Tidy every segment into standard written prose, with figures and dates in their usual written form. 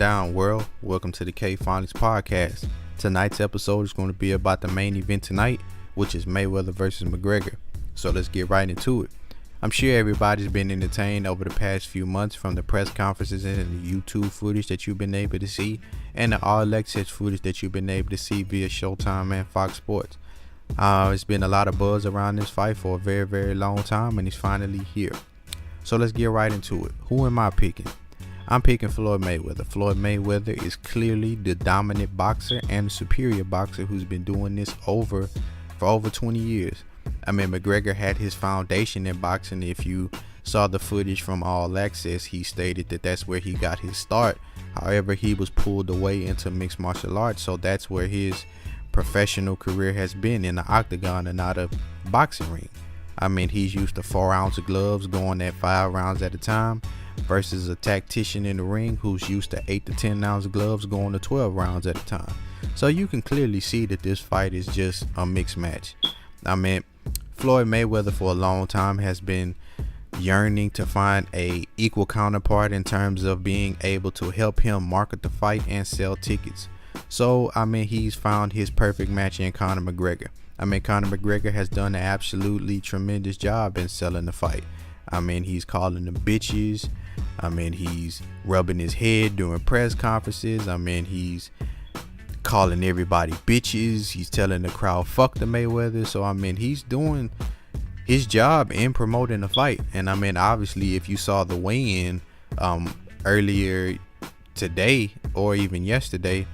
down, world? Welcome to the KPhonics podcast. Tonight's episode is going to be about the main event tonight, which is Mayweather versus Mcgregor. So let's get right into it. I'm sure everybody's been entertained over the past few months from the press conferences and the YouTube footage that you've been able to see, and the all access footage that you've been able to see via Showtime and Fox Sports. It's been a lot of buzz around this fight for a very, very long time, and it's finally here. So let's get right into it. Who am I picking? I'm picking Floyd Mayweather. Floyd Mayweather is clearly the dominant boxer and the superior boxer who's been doing this for over 20 years. McGregor had his foundation in boxing. If you saw the footage from All Access, he stated that that's where he got his start. However, he was pulled away into mixed martial arts, so that's where his professional career has been, in the octagon and not a boxing ring. He's used to 4-ounce gloves going at 5 rounds at a time versus a tactician in the ring who's used to 8 to 10 ounce gloves going to 12 rounds at a time. So you can clearly see that this fight is just a mixed match. Floyd Mayweather for a long time has been yearning to find a equal counterpart in terms of being able to help him market the fight and sell tickets. So he's found his perfect match in Conor McGregor. Conor McGregor has done an absolutely tremendous job in selling the fight. He's calling them bitches. He's rubbing his head during press conferences. He's calling everybody bitches. He's telling the crowd fuck the Mayweather. So he's doing his job in promoting the fight. And obviously, if you saw the weigh-in earlier today or even yesterday,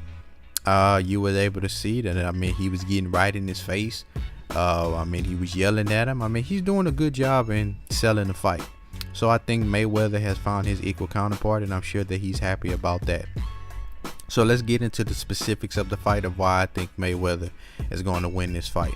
you were able to see that he was getting right in his face. He was yelling at him. He's doing a good job in selling the fight. So I think Mayweather has found his equal counterpart, and I'm sure that he's happy about that. So let's get into the specifics of the fight of why I think Mayweather is going to win this fight.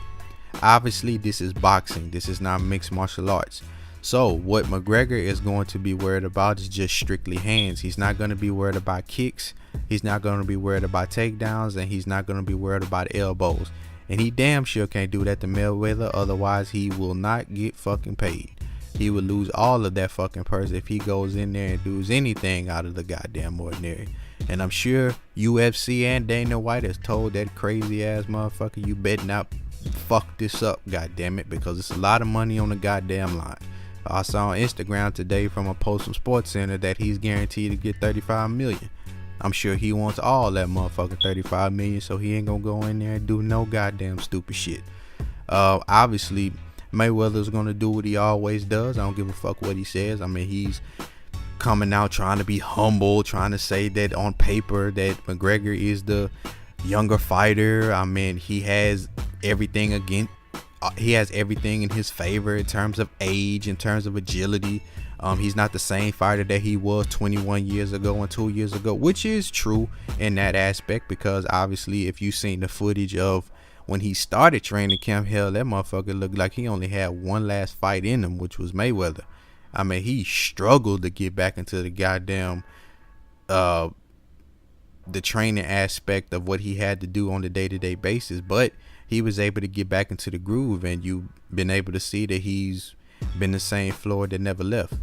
Obviously, this is boxing. This is not mixed martial arts. So what McGregor is going to be worried about is just strictly hands. He's not going to be worried about kicks. He's not going to be worried about takedowns, and he's not going to be worried about elbows. And he damn sure can't do that to Mayweather, otherwise he will not get fucking paid. He would lose all of that fucking purse if he goes in there and does anything out of the goddamn ordinary. And I'm sure UFC and Dana White has told that crazy ass motherfucker, you better not fuck this up, goddamn it, because it's a lot of money on the goddamn line. I saw on Instagram today from a post from Sports Center that he's guaranteed to get 35 million. I'm sure he wants all that motherfucking 35 million, so he ain't gonna go in there and do no goddamn stupid shit. Obviously, Mayweather's gonna do what he always does. I don't give a fuck what he says. He's coming out trying to be humble, trying to say that on paper that McGregor is the younger fighter. He has everything in his favor in terms of age, in terms of agility. He's not the same fighter that he was 21 years ago and 2 years ago, which is true in that aspect, because obviously if you've seen the footage of when he started training camp, hell, that motherfucker looked like he only had one last fight in him, which was Mayweather. He struggled to get back into the goddamn the training aspect of what he had to do on a day-to-day basis, but he was able to get back into the groove, and you've been able to see that he's been the same Floyd that never left.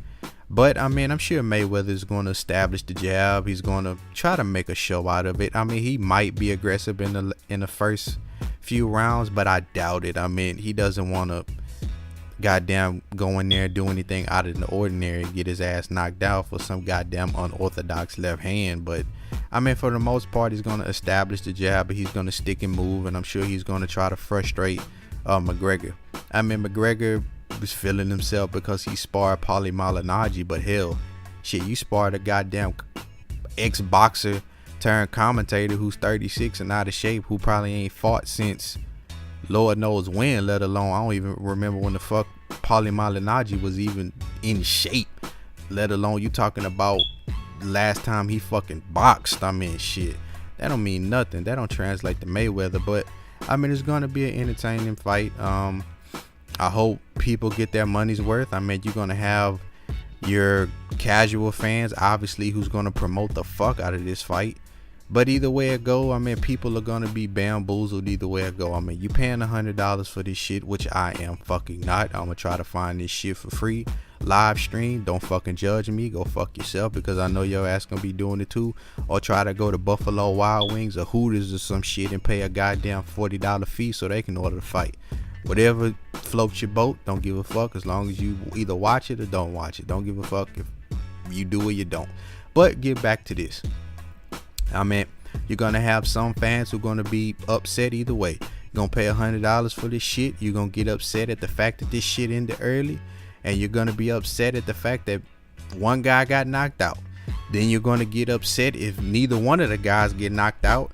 But I'm sure Mayweather is going to establish the jab. He's going to try to make a show out of it. He might be aggressive in the first few rounds, but I doubt it. He doesn't want to goddamn go in there and do anything out of the ordinary and get his ass knocked out for some goddamn unorthodox left hand. But for the most part, he's going to establish the jab, but he's going to stick and move, and I'm sure he's going to try to frustrate McGregor. McGregor was feeling himself because he sparred Paulie Malignaggi, but hell, shit, you sparred a goddamn ex-boxer turned commentator who's 36 and out of shape, who probably ain't fought since Lord knows when, let alone, I don't even remember when the fuck Paulie Malignaggi was even in shape, let alone you talking about last time he fucking boxed. Shit, that don't mean nothing. That don't translate to Mayweather, but it's gonna be an entertaining fight. I hope people get their money's worth. You're gonna have your casual fans, obviously, who's gonna promote the fuck out of this fight. But either way it go, people are gonna be bamboozled either way it go. You paying $100 for this shit, which I am fucking not. I'm gonna try to find this shit for free. live stream, don't fucking judge me. Go fuck yourself, because I know your ass gonna be doing it too. Or try to go to Buffalo Wild Wings or Hooters or some shit and pay a goddamn $40 fee so they can order the fight. Whatever floats your boat, don't give a fuck, as long as you either watch it or don't watch it. Don't give a fuck if you do or you don't. But get back to this. I mean, you're gonna have some fans who are gonna be upset either way. You're gonna pay $100 for this shit. You're gonna get upset at the fact that this shit ended early, and you're gonna be upset at the fact that one guy got knocked out. Then you're gonna get upset if neither one of the guys get knocked out.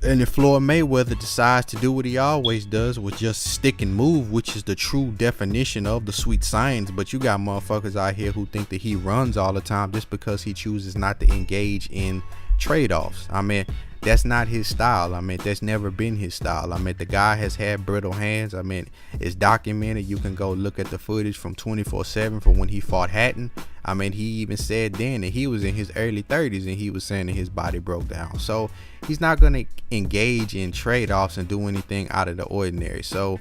And if Floyd Mayweather decides to do what he always does, with just stick and move, which is the true definition of the sweet science. But you got motherfuckers out here who think that he runs all the time just because he chooses not to engage in trade-offs. I mean, that's not his style. I mean, that's never been his style. I mean, the guy has had brittle hands. I mean, it's documented. You can go look at the footage from 24/7 from when he fought Hatton. I mean, he even said then that he was in his early 30s and he was saying that his body broke down. So he's not going to engage in trade-offs and do anything out of the ordinary. So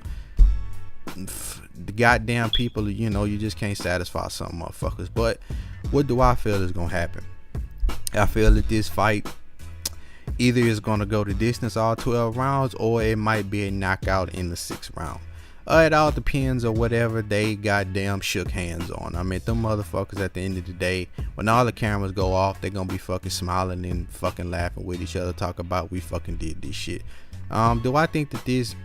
the goddamn people, you know, you just can't satisfy some motherfuckers. But what do I feel is going to happen? I feel that this fight either is going to go the distance all 12 rounds, or it might be a knockout in the 6th round. It all depends on whatever they goddamn shook hands on. I mean, them motherfuckers at the end of the day, when all the cameras go off, they're gonna be fucking smiling and fucking laughing with each other, talk about we fucking did this shit. Do I think that this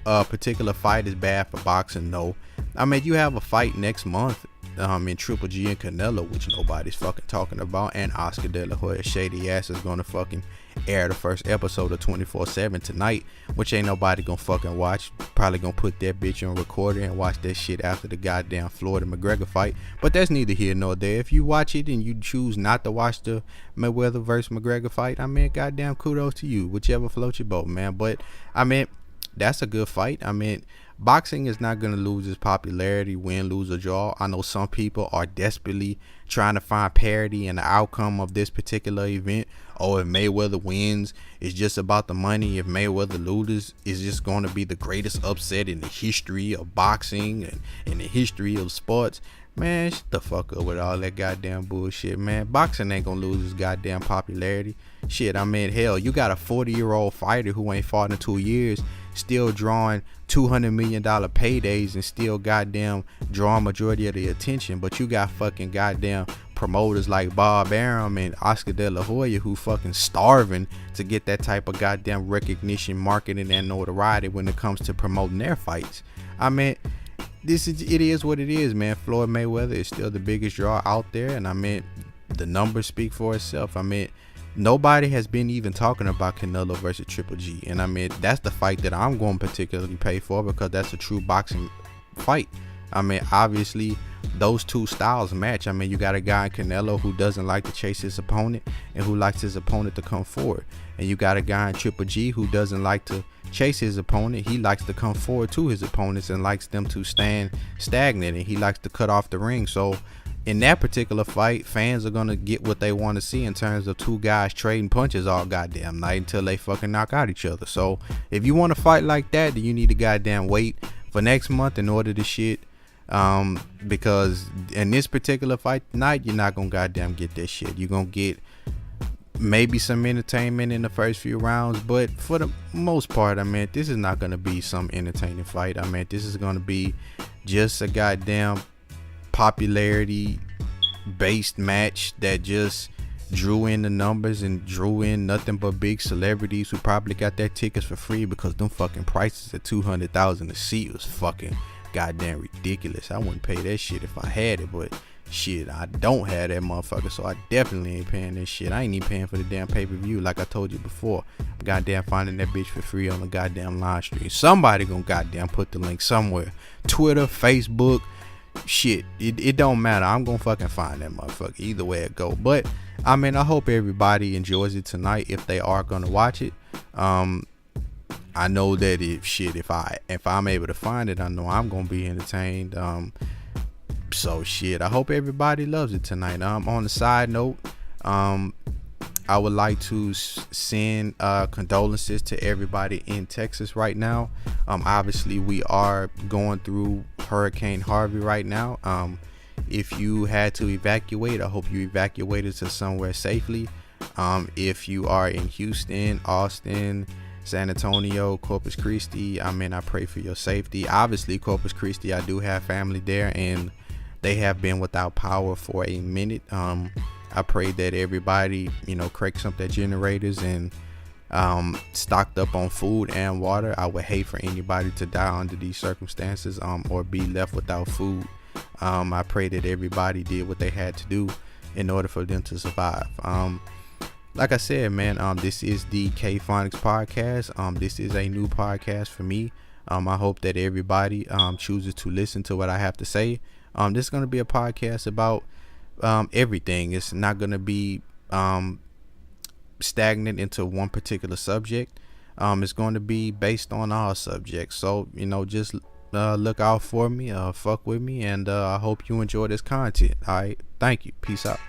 particular fight is bad for boxing? No. I mean, you have a fight next month in Triple G and Canelo, which nobody's fucking talking about, and Oscar De La Hoya shady ass is gonna fucking air the first episode of 24/7 tonight, which ain't nobody gonna fucking watch. Probably gonna put that bitch on recorder and watch that shit after the goddamn Floyd and Mcgregor fight. But that's neither here nor there. If you watch it and you choose not to watch the Mayweather versus McGregor fight, I mean, goddamn kudos to you, whichever floats your boat, man. But I mean, that's a good fight. I mean, boxing is not going to lose its popularity, win, lose, or draw. I know some people are desperately trying to find parity in the outcome of this particular event. Oh, if Mayweather wins, it's just about the money. If Mayweather loses, it's just going to be the greatest upset in the history of boxing and in the history of sports. Man, shut the fuck up with all that goddamn bullshit, man. Boxing ain't gonna lose its goddamn popularity. Shit, I mean, hell, you got a 40-year-old fighter who ain't fought in 2 years, still drawing $200 million paydays and still goddamn drawing majority of the attention. But you got fucking goddamn promoters like Bob Arum and Oscar De La Hoya who fucking starving to get that type of goddamn recognition, marketing, and notoriety when it comes to promoting their fights. I mean, it is what it is, man. Floyd Mayweather is still the biggest draw out there, and I mean, the numbers speak for itself. I mean, nobody has been even talking about Canelo versus Triple G, and I mean, that's the fight that I'm going to particularly pay for, because that's a true boxing fight. I mean, obviously those two styles match. I mean, you got a guy in Canelo who doesn't like to chase his opponent and who likes his opponent to come forward, and you got a guy in Triple G who doesn't like to chase his opponent. He likes to come forward to his opponents and likes them to stand stagnant, and he likes to cut off the ring. So in that particular fight, fans are gonna get what they want to see in terms of two guys trading punches all goddamn night until they fucking knock out each other. So if you want to fight like that, then you need to goddamn wait for next month in order to shit, because in this particular fight tonight, you're not gonna goddamn get that shit. You're gonna get maybe some entertainment in the first few rounds, but for the most part, I mean, this is not gonna be some entertaining fight. I mean, this is gonna be just a goddamn popularity based match that just drew in the numbers and drew in nothing but big celebrities who probably got their tickets for free, because them fucking prices at $200,000 a seat was fucking goddamn ridiculous. I wouldn't pay that shit if I had it, but shit, I don't have that motherfucker, so I definitely ain't paying this shit. I ain't even paying for the damn pay-per-view, like I told you before. I'm goddamn finding that bitch for free on the goddamn live stream. Somebody gonna goddamn put the link somewhere. Twitter, Facebook, shit, it don't matter. I'm gonna fucking find that motherfucker either way it go. But I mean, I hope everybody enjoys it tonight if they are gonna watch it. I know that if I'm able to find it, I know I'm gonna be entertained. So shit, I hope everybody loves it tonight. On the side note, I would like to send condolences to everybody in Texas right now. Obviously we are going through Hurricane Harvey right now. If you had to evacuate, I hope you evacuated to somewhere safely. If you are in Houston, Austin, San Antonio, Corpus Christi, I pray for your safety. Obviously, Corpus Christi, I do have family there, and they have been without power for a minute. I pray that everybody, cranks up their generators and stocked up on food and water. I would hate for anybody to die under these circumstances, or be left without food. I pray that everybody did what they had to do in order for them to survive. Like I said, man, this is the KPhonics podcast. This is a new podcast for me. I hope that everybody chooses to listen to what I have to say. This is going to be a podcast about everything. It's not going to be stagnant into one particular subject. It's going to be based on all subjects. So, just look out for me, fuck with me, and I hope you enjoy this content. All right, thank you. Peace out.